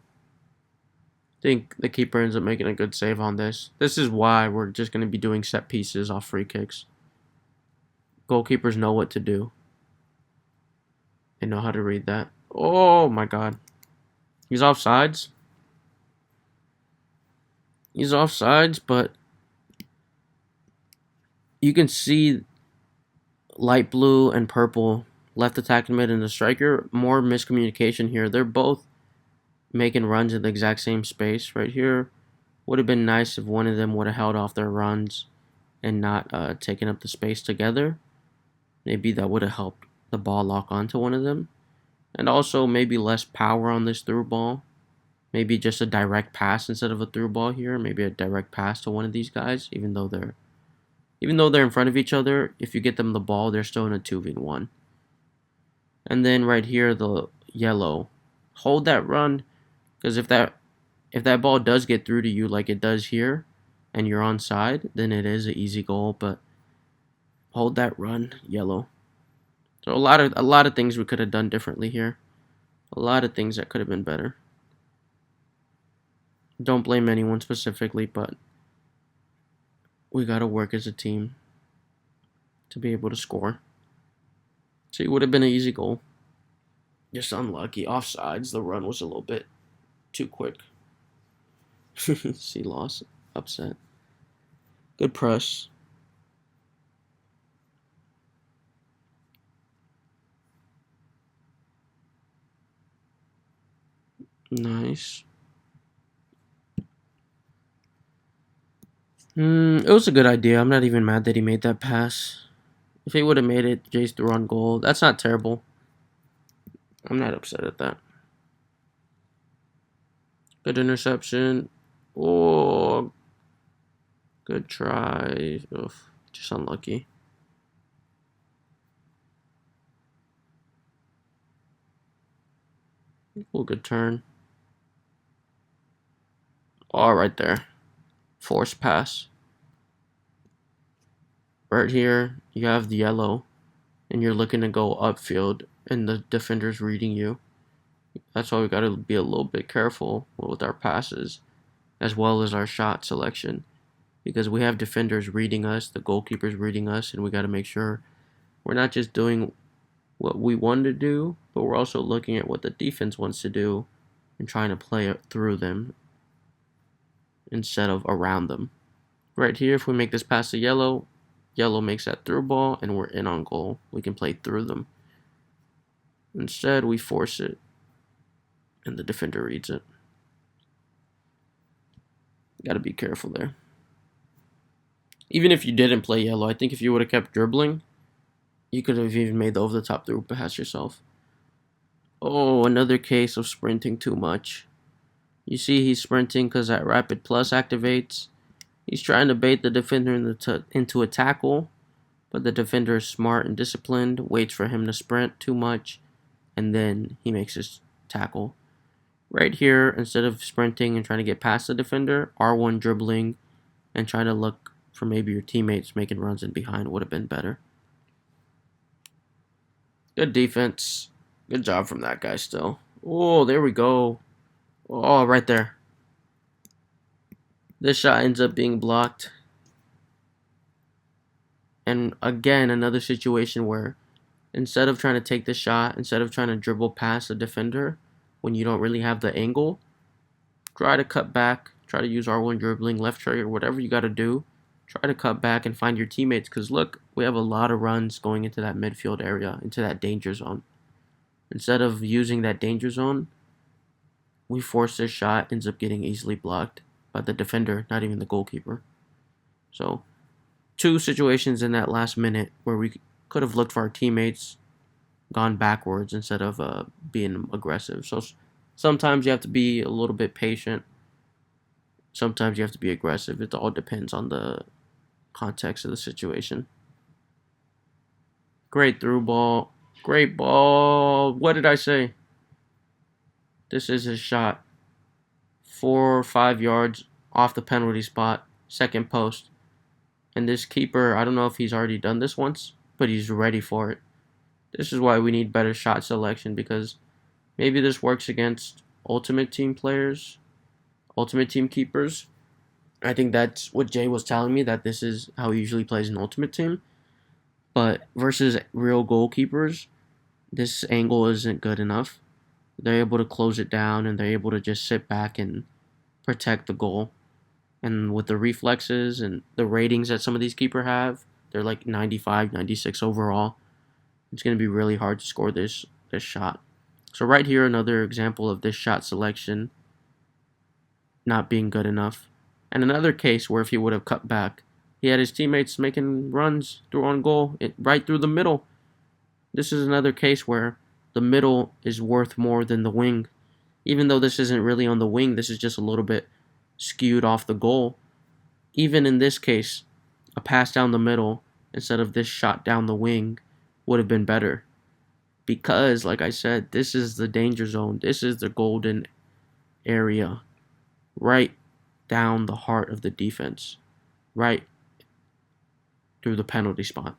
I think the keeper ends up making a good save on this. This is why we're just going to be doing set pieces off free kicks. Goalkeepers know what to do. They know how to read that. Oh my god. He's offsides. He's offsides, but you can see light blue and purple, left attacking mid and the striker. More miscommunication here. They're both making runs in the exact same space. Right here, would have been nice if one of them would have held off their runs and not taken up the space together. Maybe that would have helped the ball lock onto one of them. And also maybe less power on this through ball. Maybe just a direct pass instead of a through ball here. Maybe a direct pass to one of these guys, even though they're in front of each other. If you get them the ball, they're still in a 2v1. And then right here, the yellow. Hold that run, because if that ball does get through to you like it does here, and you're onside, then it is an easy goal. But hold that run, yellow. So a lot of things we could have done differently here. A lot of things that could have been better. Don't blame anyone specifically, but we got to work as a team to be able to score. So it would have been an easy goal. Just unlucky. Offsides, the run was a little bit too quick. See, loss, upset. Good press. Nice. It was a good idea. I'm not even mad that he made that pass. If he would have made it, Jace threw on goal. That's not terrible. I'm not upset at that. Good interception. Oh, good try. Oof, just unlucky. Oh, good turn. Oh, right there. Force pass. Right here, you have the yellow, and you're looking to go upfield, and the defender's reading you. That's why we got to be a little bit careful with our passes, as well as our shot selection, because we have defenders reading us, the goalkeeper's reading us, and we got to make sure we're not just doing what we want to do, but we're also looking at what the defense wants to do and trying to play it through them instead of around them. Right here, if we make this pass to yellow, yellow makes that through ball, and we're in on goal. We can play through them. Instead, we force it, and the defender reads it. Got to be careful there. Even if you didn't play yellow, I think if you would have kept dribbling, you could have even made the over-the-top through pass yourself. Oh, another case of sprinting too much. You see he's sprinting because that rapid plus activates. He's trying to bait the defender into a tackle, but the defender is smart and disciplined, waits for him to sprint too much, and then he makes his tackle. Right here, instead of sprinting and trying to get past the defender, R1 dribbling and trying to look for maybe your teammates making runs in behind would have been better. Good defense. Good job from that guy still. Oh, there we go. Oh, right there. This shot ends up being blocked. And again, another situation where instead of trying to take the shot, instead of trying to dribble past the defender when you don't really have the angle, try to cut back, try to use R1 dribbling, left trigger, whatever you got to do. Try to cut back and find your teammates because look, we have a lot of runs going into that midfield area, into that danger zone. Instead of using that danger zone, we force this shot, ends up getting easily blocked by the defender, not even the goalkeeper. So, two situations in that last minute where we could have looked for our teammates, gone backwards instead of being aggressive. So, sometimes you have to be a little bit patient. Sometimes you have to be aggressive. It all depends on the context of the situation. Great through ball. Great ball. What did I say? This is his shot. 4 or 5 yards off the penalty spot. Second post. And this keeper, I don't know if he's already done this once, but he's ready for it. This is why we need better shot selection because maybe this works against Ultimate Team players, Ultimate Team keepers. I think that's what Jay was telling me, that this is how he usually plays in Ultimate Team. But versus real goalkeepers, this angle isn't good enough. They're able to close it down and they're able to just sit back and protect the goal. And with the reflexes and the ratings that some of these keepers have, they're like 95, 96 overall. It's going to be really hard to score this shot. So right here, another example of this shot selection not being good enough. And another case where if he would have cut back, he had his teammates making runs through on goal, right through the middle. This is another case where the middle is worth more than the wing. Even though this isn't really on the wing, this is just a little bit skewed off the goal. Even in this case, a pass down the middle instead of this shot down the wing would have been better. Because, like I said, this is the danger zone. This is the golden area. Right down the heart of the defense. Right through the penalty spot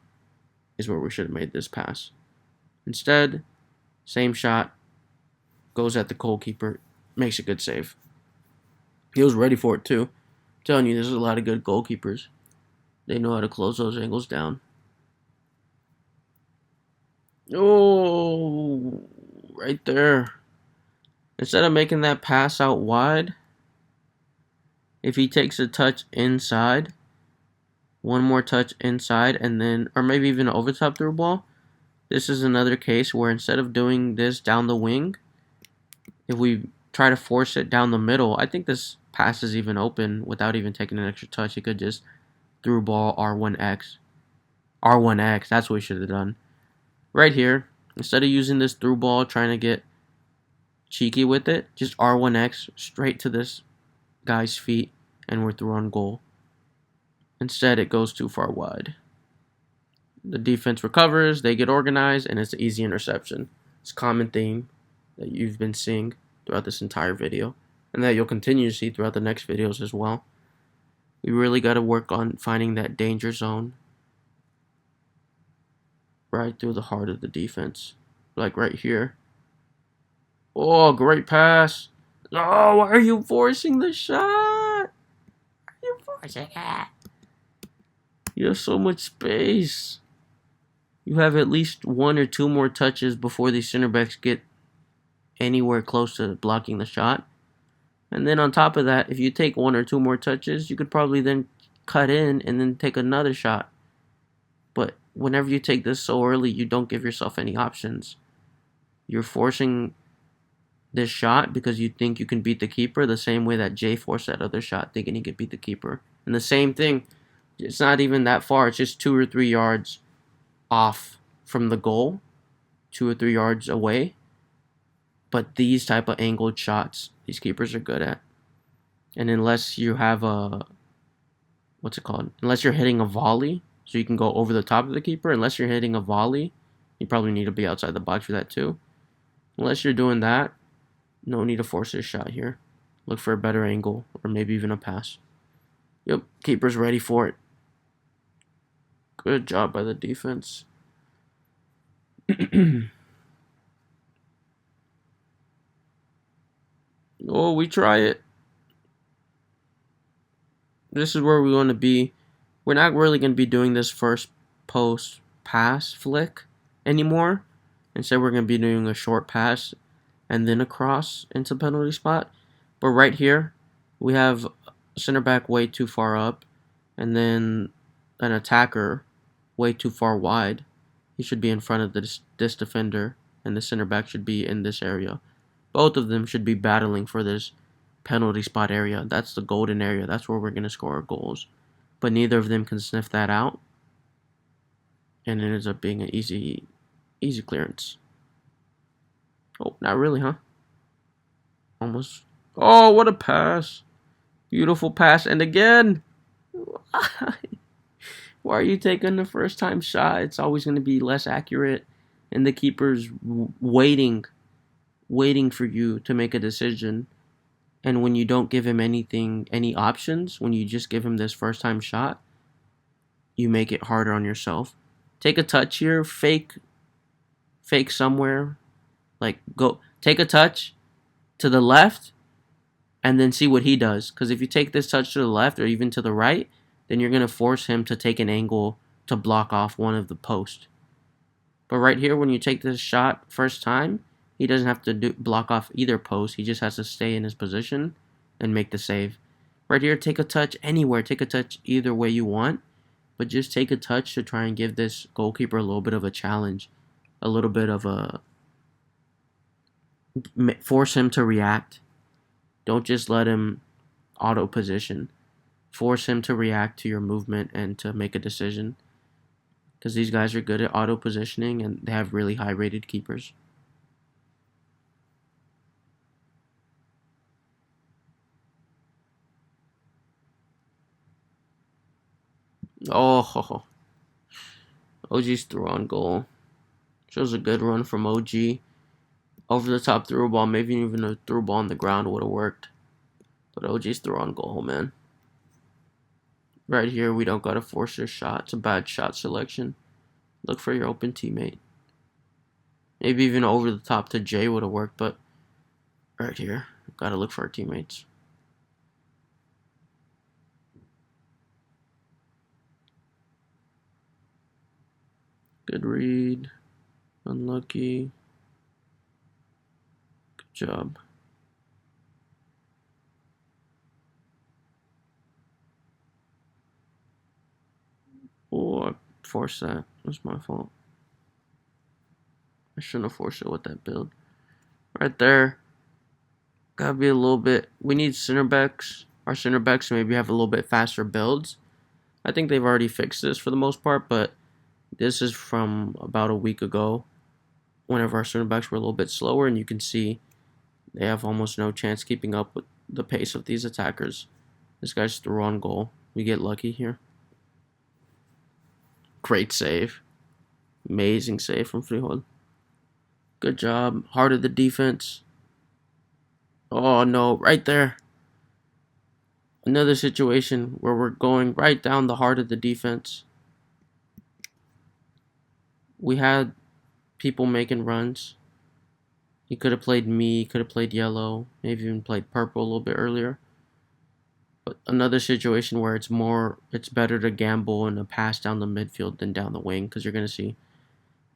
is where we should have made this pass. Instead, same shot, goes at the goalkeeper, makes a good save. He was ready for it too. I'm telling you, there's a lot of good goalkeepers. They know how to close those angles down. Oh, right there. Instead of making that pass out wide, if he takes a touch inside, one more touch inside, and then, or maybe even an over-top through ball, this is another case where instead of doing this down the wing, if we try to force it down the middle, I think this pass is even open without even taking an extra touch. He could just through ball R1X. R1X, that's what we should have done. Right here, instead of using this through ball, trying to get cheeky with it, just R1X straight to this guy's feet, and we're through on goal. Instead, it goes too far wide. The defense recovers, they get organized, and it's an easy interception. It's a common theme that you've been seeing throughout this entire video, and that you'll continue to see throughout the next videos as well. We really got to work on finding that danger zone right through the heart of the defense, like right here. Oh, great pass. Oh, why are you forcing the shot? Why are you forcing it? You have so much space. You have at least 1 or 2 more touches before these center backs get anywhere close to blocking the shot. And then on top of that, if you take 1 or 2 more touches, you could probably then cut in and then take another shot. But whenever you take this so early, you don't give yourself any options. You're forcing this shot because you think you can beat the keeper the same way that Jay forced that other shot thinking he could beat the keeper. And the same thing, it's not even that far. It's just 2 or 3 yards off from the goal, 2 or 3 yards away. But these type of angled shots, these keepers are good at. And unless you have a, what's it called? Unless you're hitting a volley, so you can go over the top of the keeper. Unless you're hitting a volley, you probably need to be outside the box for that too. Unless you're doing that, no need to force this shot here. Look for a better angle or maybe even a pass. Yep, keeper's ready for it. Good job by the defense. Oh, we try it. This is where we want to be. We're not really going to be doing this first post pass flick anymore. Instead, we're going to be doing a short pass and then a cross into penalty spot. But right here, we have center back way too far up and then an attacker way too far wide. He should be in front of this defender, and the center back should be in this area. Both of them should be battling for this penalty spot area. That's the golden area. That's where we're going to score our goals. But neither of them can sniff that out. And it ends up being an easy clearance. Oh, not really, huh? Almost. Oh, what a pass. Beautiful pass. And again. Why are you taking the first time shot? It's always going to be less accurate. And the keeper's waiting for you to make a decision. And when you don't give him any options, when you just give him this first time shot, you make it harder on yourself. Take a touch here, fake somewhere. Like, go take a touch to the left and then see what he does. Because if you take this touch to the left or even to the right, then you're going to force him to take an angle to block off one of the posts. But right here, when you take this shot first time, he doesn't have to block off either post. He just has to stay in his position and make the save. Right here, take a touch anywhere. Take a touch either way you want. But just take a touch to try and give this goalkeeper a little bit of a challenge. A little bit of a... Force him to react. Don't just let him auto position. Force him to react to your movement and to make a decision. Because these guys are good at auto positioning and they have really high rated keepers. Oh, OG's through on goal. Shows a good run from OG. Over the top through ball, maybe even a through ball on the ground would have worked. But OG's through on goal, man. Right here, we don't gotta force your shot. It's a bad shot selection. Look for your open teammate. Maybe even over the top to Jay would have worked, but right here, gotta look for our teammates. Good read. Unlucky. Good job. Oh, I forced that. That's my fault. I shouldn't have forced it with that build. Right there. Gotta be a little bit... We need center backs. Our center backs maybe have a little bit faster builds. I think they've already fixed this for the most part, but this is from about a week ago. Whenever our center backs were a little bit slower, and you can see they have almost no chance keeping up with the pace of these attackers. This guy's through on goal. We get lucky here. Great save. Amazing save from Freehold. Good job. Heart of the defense. Oh no, right there. Another situation where we're going right down the heart of the defense. We had people making runs. He could have played me, could have played yellow, maybe even played purple a little bit earlier. But another situation where it's better to gamble and a pass down the midfield than down the wing, because you're going to see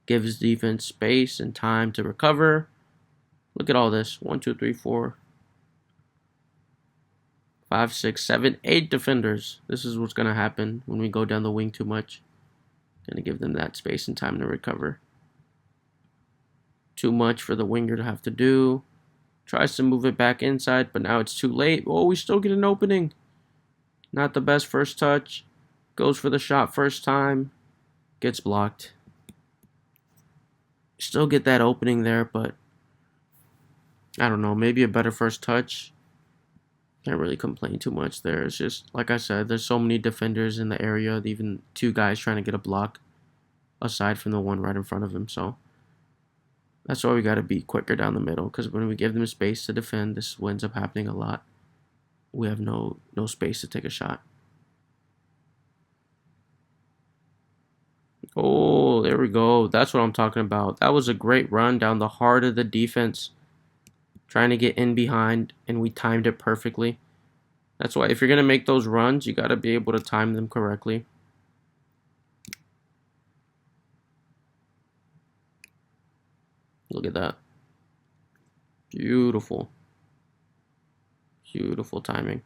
gives defense space and time to recover. Look at all this. 1, 2, 3, 4, 5, 6, 7, 8 defenders. This is what's going to happen when we go down the wing too much. Going to give them that space and time to recover. Too much for the winger to have to do. Tries to move it back inside, but now it's too late. Oh, we still get an opening. Not the best first touch. Goes for the shot first time. Gets blocked. Still get that opening there, but I don't know. Maybe a better first touch. Can't really complain too much there. It's just, like I said, there's so many defenders in the area. Even 2 guys trying to get a block aside from the one right in front of him. So that's why we got to be quicker down the middle, because when we give them space to defend, this ends up happening a lot. We have no space to take a shot. Oh, there we go. That's what I'm talking about. That was a great run down the heart of the defense, trying to get in behind, and we timed it perfectly. That's why if you're going to make those runs, you got to be able to time them correctly. Look at that. Beautiful. Beautiful timing.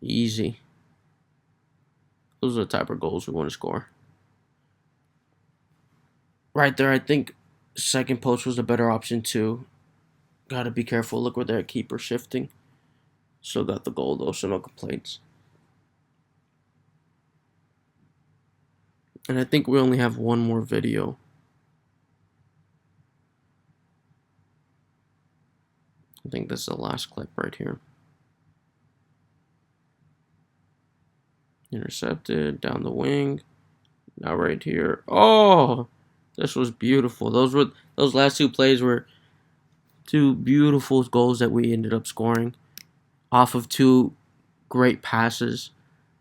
Easy. Those are the type of goals we want to score. Right there, I think second post was a better option too. Gotta be careful. Look where their keeper shifting. Still got the goal though, so no complaints. And I think we only have one more video. I think this is the last clip right here. Intercepted, down the wing. Now right here. Oh, this was beautiful. Those last 2 plays were 2 beautiful goals that we ended up scoring off of 2 great passes.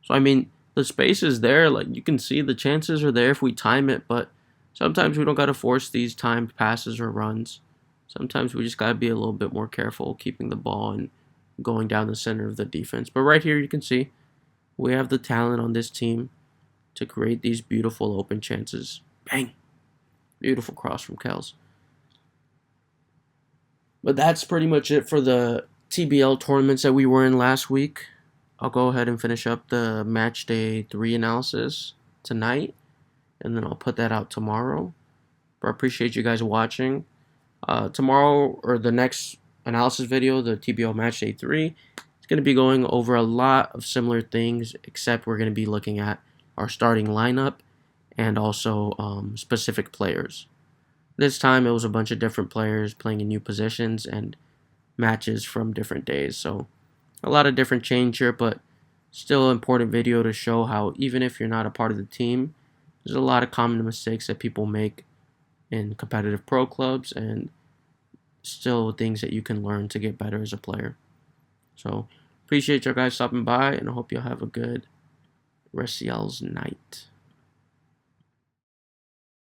So I mean, the space is there. Like, you can see the chances are there if we time it, but sometimes we don't got to force these timed passes or runs. Sometimes we just got to be a little bit more careful keeping the ball and going down the center of the defense. But right here you can see we have the talent on this team to create these beautiful open chances. Bang! Beautiful cross from Kels. But that's pretty much it for the TBL tournaments that we were in last week. I'll go ahead and finish up the match day 3 analysis tonight, and then I'll put that out tomorrow. But I appreciate you guys watching. Tomorrow, or the next analysis video, the TBL match day 3, it's going to be going over a lot of similar things, except we're going to be looking at our starting lineup and also specific players. This time it was a bunch of different players playing in new positions and matches from different days. So a lot of different change here, but still an important video to show how even if you're not a part of the team, there's a lot of common mistakes that people make in competitive pro clubs, and still things that you can learn to get better as a player. So appreciate you guys stopping by, and I hope you'll have a good rest of y'all's night.